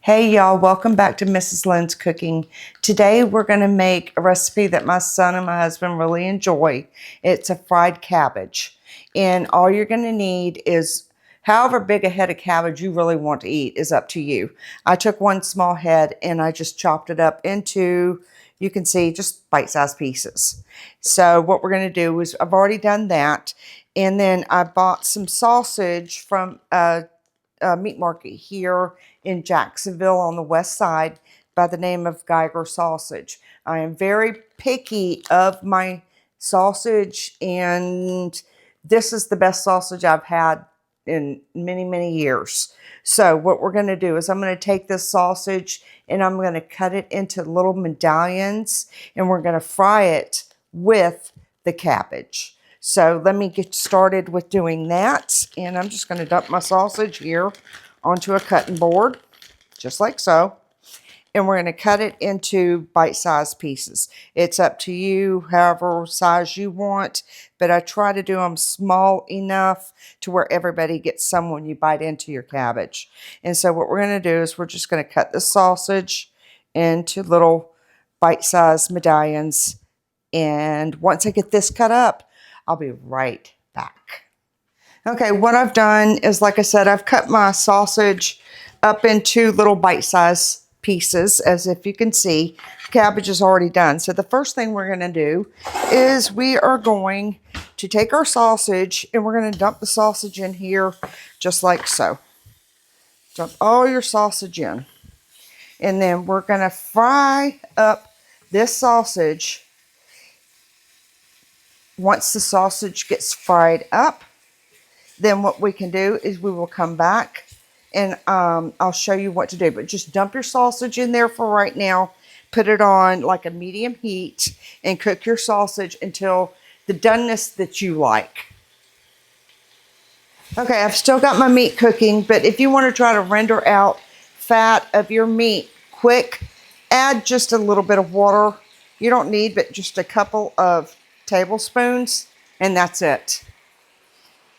Hey y'all, welcome back to Mrs. Lynn's Cooking. Today we're going to make a recipe that my son and my husband really enjoy. It's a fried cabbage. And all you're going to need is however big a head of cabbage you really want to eat is up to you. I took one small head and I just chopped it up into, you can see, just bite-sized pieces. So what we're going to do is, I've already done that. And then I bought some sausage from meat market here in Jacksonville on the west side by the name of Geiger sausage. I am very picky of my sausage, and this is the best sausage I've had in many, many years. So what we're going to do is I'm going to take this sausage and I'm going to cut it into little medallions, and we're going to fry it with the cabbage. So let me get started with doing that. And I'm just going to dump my sausage here onto a cutting board, just like so. And we're going to cut it into bite-sized pieces. It's up to you, however size you want. But I try to do them small enough to where everybody gets some when you bite into your cabbage. And so what we're going to do is we're just going to cut the sausage into little bite-sized medallions. And once I get this cut up, I'll be right back. Okay, what I've done is, like I said, I've cut my sausage up into little bite-sized pieces, as if you can see. Cabbage is already done. So the first thing we're going to do is we are going to take our sausage and we're going to dump the sausage in here just like so. Dump all your sausage in. And then we're going to fry up this sausage. Once the sausage gets fried up, then what we can do is we will come back and I'll show you what to do. But just dump your sausage in there for right now. Put it on like a medium heat and cook your sausage until the doneness that you like. Okay, I've still got my meat cooking, but if you want to try to render out fat of your meat quick, add just a little bit of water. You don't need but just a couple of tablespoons, and that's it.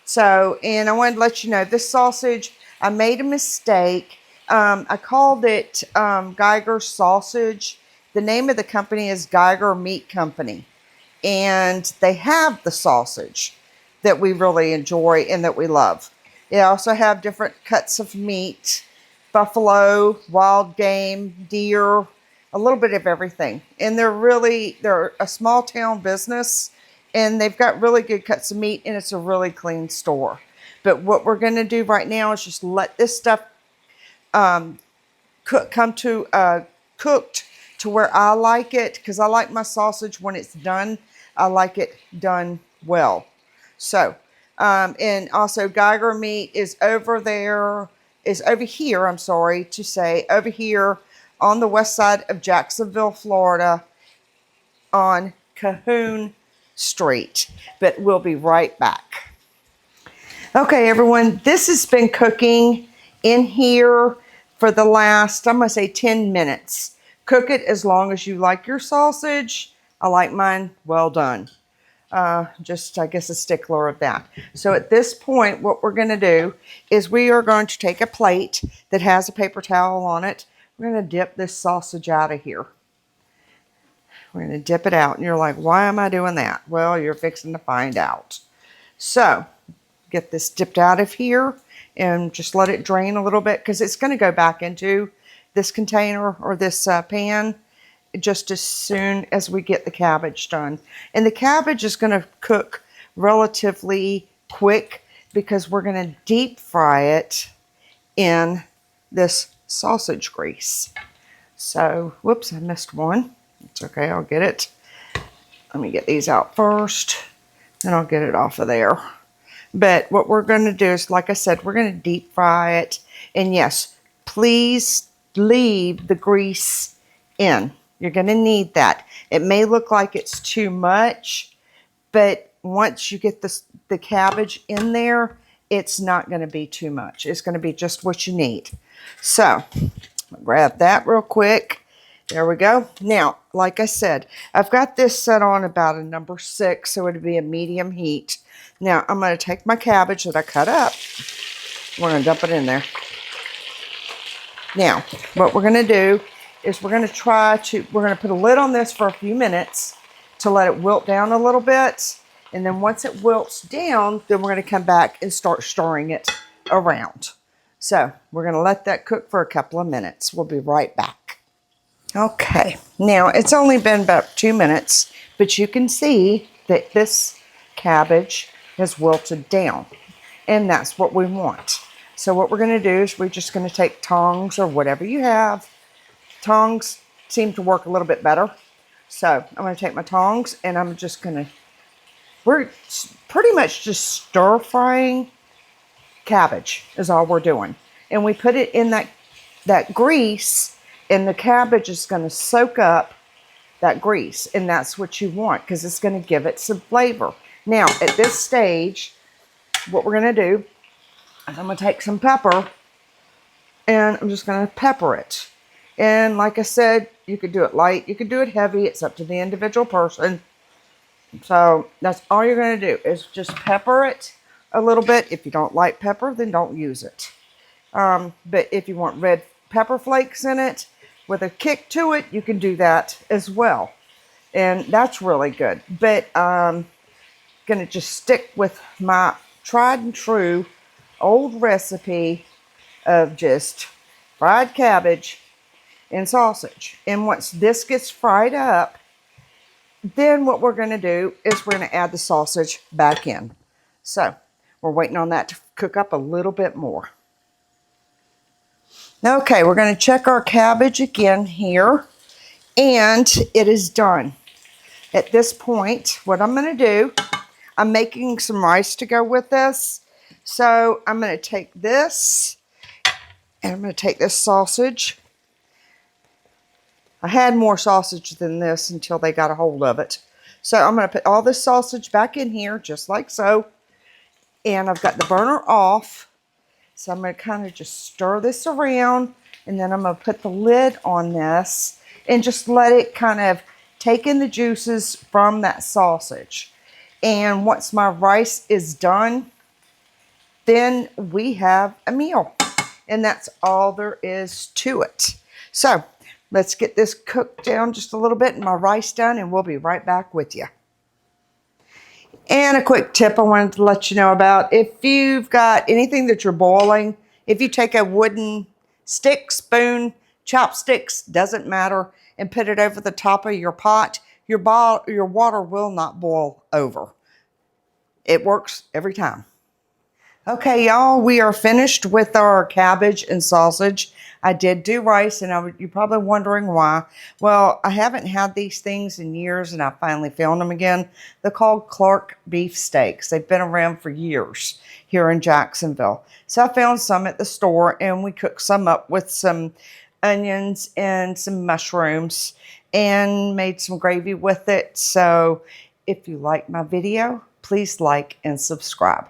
So, and I wanted to let you know, this sausage, I made a mistake. I called it Geiger sausage. The name of the company is Geiger Meat Company, and they have the sausage that we really enjoy and that we love. They also have different cuts of meat: buffalo, wild game, deer, a little bit of everything. And they're a small town business, and they've got really good cuts of meat, and it's a really clean store. But what we're going to do right now is just let this stuff come to cooked to where I like it, because I like my sausage when it's done. I like it done well. So, and also Geiger Meat is over here, I'm sorry to say, over here on the west side of Jacksonville, Florida, on Cahoon Street. But we'll be right back. Okay, everyone, this has been cooking in here for the last, I'm going to say 10 minutes. Cook it as long as you like your sausage. I like mine well done. Just, I guess, a stickler of that. So at this point, what we're going to do is we are going to take a plate that has a paper towel on it. We're going to dip this sausage out of here. We're going to dip it out. And you're like, why am I doing that? Well, you're fixing to find out. So get this dipped out of here and just let it drain a little bit, because it's going to go back into this container or this pan just as soon as we get the cabbage done. And the cabbage is going to cook relatively quick because we're going to deep fry it in this sausage grease. So, whoops, I missed one. It's okay, I'll get it. Let me get these out first, and I'll get it off of there. But what we're going to do is, like I said, we're going to deep fry it. And yes, please leave the grease in. You're going to need that. It may look like it's too much, but once you get the cabbage in there, it's not going to be too much. It's going to be just what you need. So, grab that real quick. There we go. Now, like I said, I've got this set on about a number 6, so it'll be a medium heat. Now, I'm going to take my cabbage that I cut up. We're going to dump it in there. Now, what we're going to do is we're going to put a lid on this for a few minutes to let it wilt down a little bit. And then once it wilts down, then we're going to come back and start stirring it around. So we're going to let that cook for a couple of minutes. We'll be right back. Okay, now it's only been about 2 minutes, but you can see that this cabbage has wilted down, and that's what we want. So what we're going to do is we're just going to take tongs or whatever you have. Tongs seem to work a little bit better. So I'm going to take my tongs and I'm just going to, we're pretty much just stir frying cabbage is all we're doing. And we put it in that grease, and the cabbage is going to soak up that grease, and that's what you want because it's going to give it some flavor. Now, at this stage, what we're going to do is I'm going to take some pepper, and I'm just going to pepper it. And like I said, you could do it light, you could do it heavy. It's up to the individual person. So that's all you're going to do is just pepper it a little bit. If you don't like pepper, then don't use it. But if you want red pepper flakes in it with a kick to it, you can do that as well. And that's really good. But I'm going to just stick with my tried and true old recipe of just fried cabbage and sausage. And once this gets fried up, then what we're going to do is we're going to add the sausage back in. So we're waiting on that to cook up a little bit more. Okay, we're going to check our cabbage again here, and it is done. At this point, what I'm going to do, I'm making some rice to go with this. So I'm going to take this, and I'm going to take this sausage. I had more sausage than this until they got a hold of it. So I'm going to put all this sausage back in here, just like so. And I've got the burner off. So I'm going to kind of just stir this around, and then I'm going to put the lid on this and just let it kind of take in the juices from that sausage. And once my rice is done, then we have a meal. And that's all there is to it. So let's get this cooked down just a little bit and my rice done, and we'll be right back with you. And a quick tip I wanted to let you know about. If you've got anything that you're boiling, if you take a wooden stick, spoon, chopsticks, doesn't matter, and put it over the top of your pot, your water will not boil over. It works every time. Okay, y'all, we are finished with our cabbage and sausage. I did do rice, and you're probably wondering why. Well, I haven't had these things in years, and I finally found them again. They're called Clark beef steaks. They've been around for years here in Jacksonville. So I found some at the store, and we cooked some up with some onions and some mushrooms and made some gravy with it. So if you like my video, please like and subscribe.